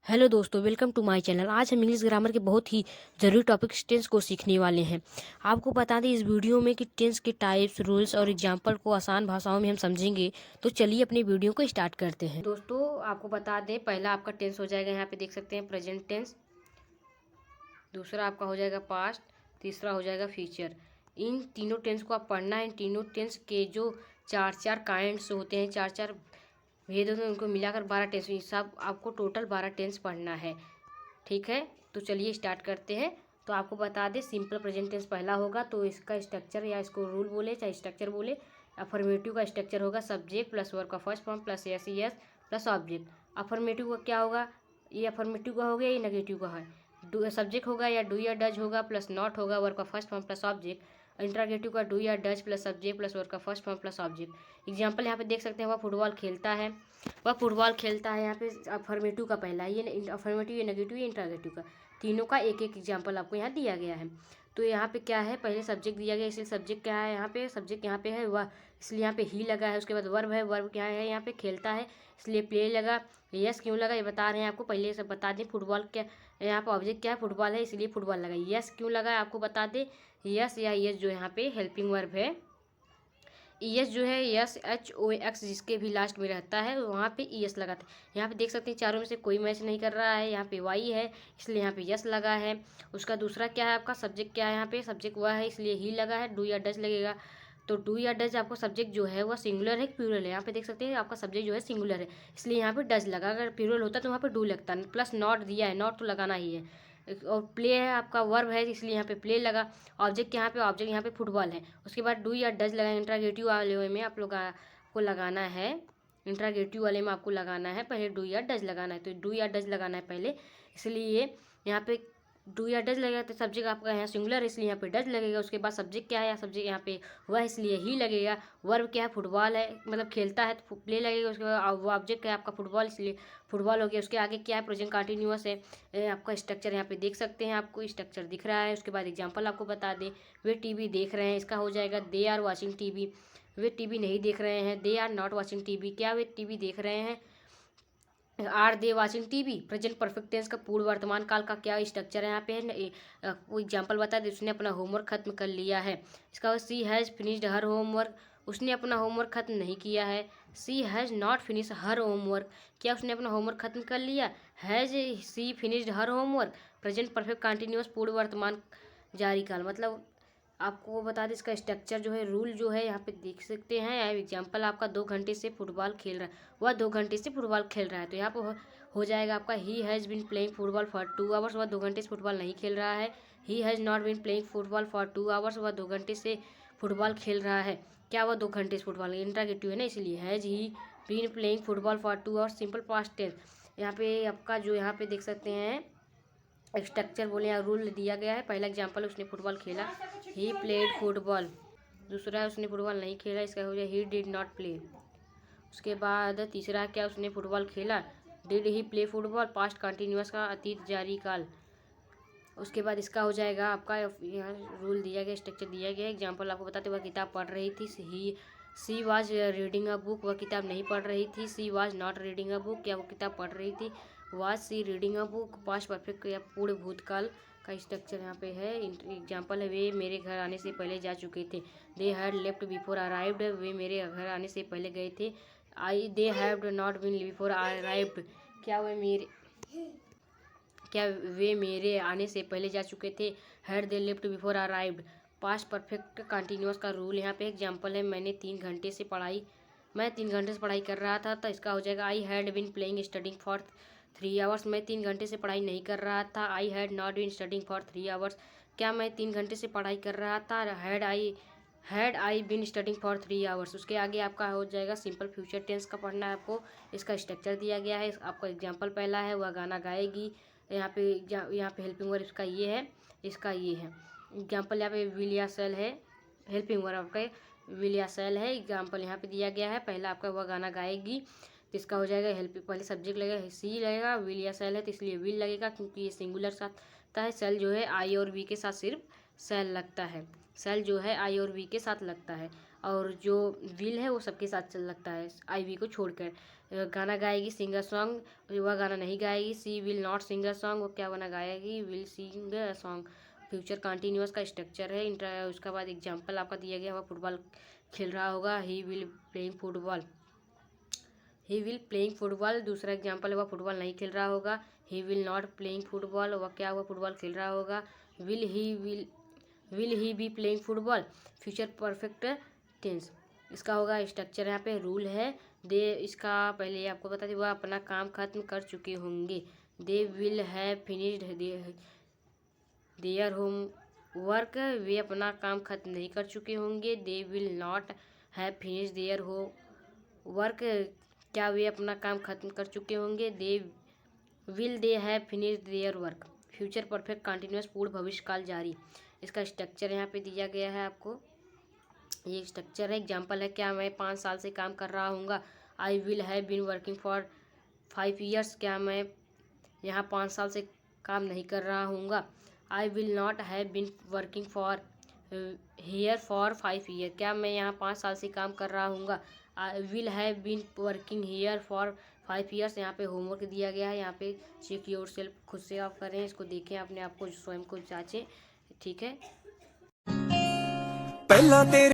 Hello दोस्तों, welcome to my channel. आज हम इंग्लिश ग्रामर के बहुत ही ज़रूरी टॉपिक टेंस को सीखने वाले हैं। आपको बता दें इस वीडियो में कि टेंस के टाइप्स, रूल्स और एग्जाम्पल को आसान भाषाओं में हम समझेंगे। तो चलिए अपने वीडियो को स्टार्ट करते हैं। दोस्तों आपको बता दें, पहला आपका टेंस हो जाएगा, यहाँ पे देख सकते हैं प्रेजेंट टेंस। दूसरा आपका हो जाएगा पास्ट। तीसरा हो जाएगा फ्यूचर। इन तीनों टेंस को आप पढ़ना है। इन तीनों टेंस के जो चार चार काइंड्स होते हैं, चार चार भेद होते हैं, उनको मिलाकर 12 टेंस, सब आपको टोटल 12 टेंस पढ़ना है। ठीक है, तो चलिए स्टार्ट करते हैं। तो आपको बता दें सिंपल प्रेजेंट टेंस पहला होगा, तो इसका स्ट्रक्चर या इसको रूल बोले चाहे स्ट्रक्चर बोले। अफर्मेटिव का स्ट्रक्चर होगा सब्जेक्ट प्लस वर्ब का first form plus yes yes plus object. Affirmative का क्या होगा, ये अफर्मेटिव का हो गया, ये नेगेटिव का है। डू सब्जेक्ट होगा या डू या डज होगा प्लस नॉट होगा वर्ब का first form plus object. Interrogative का डू या does plus subject plus verb का first form plus object. Example यहाँ पे देख सकते हैं, वह फुटबॉल खेलता है, वह फुटबॉल खेलता है। यहाँ पे अफर्मेटिव का पहला, ये अफर्मेटिव, ये नेगेटिव, ये इंट्रागेटिव का, तीनों का एक एक एग्जाम्पल आपको यहाँ दिया गया है। तो यहाँ पे क्या है, पहले सब्जेक्ट दिया गया, इसलिए सब्जेक्ट क्या है, यहाँ पे सब्जेक्ट यहाँ पे है वह, इसलिए यहाँ पे ही लगा है। उसके बाद वर्ब है, वर्ब क्या है, यहाँ पे खेलता है, इसलिए प्ले लगा। यस क्यों लगा ये बता रहे हैं आपको, पहले सब बता दें। फुटबॉल क्या, यहाँ पे ऑब्जेक्ट क्या है, फुटबॉल है, इसलिए फुटबॉल लगा। यस क्यों लगा है आपको बता दें। यस या यस जो यहाँ पे हेल्पिंग वर्ब है। ईएस जो है, यस एच ओ एक्स जिसके भी लास्ट में रहता है वहाँ पे ईएस लगाते हैं। यहाँ पे देख सकते हैं चारों में से कोई मैच नहीं कर रहा है, यहाँ पे वाई है इसलिए यहाँ पे यस लगा है। उसका दूसरा क्या है, आपका सब्जेक्ट क्या है, यहाँ पे सब्जेक्ट वह है इसलिए ही लगा है। डू या डज लगेगा, तो डू या डज आपको सब्जेक्ट जो है वह सिंगुलर है प्लूरल है। यहाँ पे देख सकते हैं आपका सब्जेक्ट जो है सिंगुलर है, इसलिए यहाँ पे डज लगा। अगर प्लूरल होता तो वहाँ पे डू लगता। प्लस नॉट दिया है, नॉट तो लगाना ही है। और प्ले है आपका वर्ब है, इसलिए यहाँ पे प्ले लगा। ऑब्जेक्ट ऑब्जेक्ट यहाँ पे फुटबॉल है। उसके बाद डू या डज लगा। इंट्रागेटिव वाले में आप लोग को लगाना है, इंट्रागेटिव वाले में आपको लगाना है पहले डू या डज लगाना है। तो डू या डज लगाना है पहले, इसलिए यहाँ पे डू या डज लगेगा। तो सब्जेक्ट आपका यहाँ सिंगुलर है इसलिए यहाँ पे डज लगेगा। उसके बाद सब्जेक्ट क्या है, सब्जेक्ट यहाँ पे वह इसलिए ही लगेगा। वर्ब क्या है, फुटबॉल है, मतलब खेलता है तो प्ले लगेगा। उसके बाद वो ऑब्जेक्ट है आपका फुटबॉल, इसलिए फुटबॉल हो गया। उसके आगे क्या है, प्रेजेंट कंटिन्यूअस है। आपका स्ट्रक्चर यहाँ पे देख सकते हैं, आपको स्ट्रक्चर दिख रहा है। उसके बाद एग्जाम्पल आपको बता दें, वे टीवी देख रहे हैं, इसका हो जाएगा दे आर वॉचिंग टीवी। वे टीवी नहीं देख रहे हैं, they are not watching TV. क्या वे टीवी देख रहे हैं, are they watching TV. Present perfect tense का पूर्व वर्तमान काल का क्या स्ट्रक्चर है यहाँ पे, वो एग्जाम्पल बता दे, उसने अपना होमवर्क खत्म कर लिया है। इसका she has finished her homework, उसने अपना होमवर्क खत्म नहीं किया है। She has not finish her homework, क्या उसने अपना होमवर्क खत्म कर लिया। Has she finished her homework. Present perfect continuous पूर्व वर्तमान जारी काल, मतलब आपको वो बता दें इसका स्ट्रक्चर जो है, रूल जो है यहाँ पे देख सकते हैं। एग्जाम्पल आपका 2 घंटे से फुटबॉल खेल रहा है, वह 2 घंटे से फुटबॉल खेल रहा है। तो यहाँ पे हो जाएगा आपका he has been playing football for 2 hours, वह 2 घंटे से फुटबॉल नहीं खेल रहा है। He has not been playing football for 2 hours, वह 2 घंटे से फुटबॉल खेल रहा है। क्या वह 2 घंटे से फुटबॉल, इंट्रागेटिव है ना, इसलिए has he been playing football for 2 hours, simple past tense. यहाँ पे आपका जो यहाँ पे देख सकते हैं स्ट्रक्चर बोले या रूल दिया गया है। पहला एग्जाम्पल, उसने फुटबॉल खेला, ही प्लेड फुटबॉल। दूसरा है उसने फुटबॉल नहीं खेला, इसका हो जाए ही डिड नॉट प्ले। उसके बाद तीसरा क्या, उसने फुटबॉल खेला, did he play football, past continuous का अतीत जारी काल। उसके बाद इसका हो जाएगा आपका, यहाँ रूल दिया गया, स्ट्रक्चर दिया गया। एग्जाम्पल आपको बताते, वह किताब पढ़ रही थी, he she was reading a book, वह किताब नहीं पढ़ रही थी। She was not reading a book, क्या वो किताब पढ़ रही थी। Was she reading a book, past perfect या पूर्ण भूतकाल का स्ट्रक्चर यहाँ पे है। एग्जाम्पल है, वे मेरे घर आने से पहले जा चुके थे। They had left before arrived, वे मेरे घर आने से पहले गए थे। I they have not been before arrived, क्या वे मेरे आने से पहले जा चुके थे। Had they left before arrived, past perfect continuous का रूल यहाँ पे एग्जाम्पल है, मैं 3 घंटे से पढ़ाई कर रहा था। तो इसका हो जाएगा, I had been playing studying for 3 hours, मैं 3 घंटे से पढ़ाई नहीं कर रहा था। I had not been studying for 3 hours, क्या मैं 3 घंटे से पढ़ाई कर रहा था। Had I been studying for 3 hours. उसके आगे आपका हो जाएगा सिंपल फ्यूचर टेंस का पढ़ना है आपको। इसका स्ट्रक्चर दिया गया है, आपका एग्जाम्पल पहला है, वह गाना गाएगी। यहाँ पे हेल्पिंग वर्ब इसका ये है, इसका ये है। एग्जाम्पल यहाँ पे विल या सेल है, हेल्पिंग वर्ब आपका विल या सेल है। एग्जाम्पल यहाँ पे दिया गया है, पहला आपका वह गाना गाएगी, तो इसका हो जाएगा हेल्प, पहले सब्जेक्ट लगेगा सी लगेगा, विल या सेल है तो इसलिए विल लगेगा, क्योंकि ये सिंगुलर साथ है। सेल जो है आई और वी के साथ सिर्फ सेल लगता है, सेल जो है आई और वी के साथ लगता है। और जो विल है वो सबके साथ चल लगता है आईवी को छोड़कर। गाना गाएगी सिंगर सॉन्ग, वह गाना नहीं गाएगी। She will not singer song, वो क्या गाना गाएगी, will sing song. Future continuous का स्ट्रक्चर है। उसके बाद एग्जाम्पल आपका दिया गया, वह फुटबॉल खेल रहा होगा, he will playing football. He will playing football, दूसरा एग्जाम्पल है वह फुटबॉल नहीं खेल रहा होगा। He will not playing football, वह क्या हुआ फुटबॉल खेल रहा होगा। Will he be playing football, future perfect tense. इसका होगा स्ट्रक्चर, यहाँ पे रूल है दे, इसका पहले आपको बता दें वह अपना काम खत्म कर चुके होंगे। They will have finished their homework, वे अपना काम खत्म नहीं कर चुके होंगे। They will not have finished their homework, क्या वे अपना काम खत्म कर चुके होंगे। They have finished their work, future perfect continuous, पूर्ण भविष्य काल जारी। इसका स्ट्रक्चर यहाँ पे दिया गया है आपको, ये स्ट्रक्चर है। एग्जाम्पल है, क्या मैं 5 साल से काम कर रहा हूँगा। I will have been working for 5 years, क्या मैं यहाँ 5 साल से काम नहीं कर रहा हूँगा। I will not have been working for here for 5 year, क्या मैं यहाँ 5 साल से काम कर रहा हूँगा। I will have been working here for 5 years. यहाँ पे होमवर्क दिया गया है, यहाँ पे चेक योर सेल्फ, खुद से आप करें, इसको देखें अपने आप को, स्वयं को जांचें, ठीक है।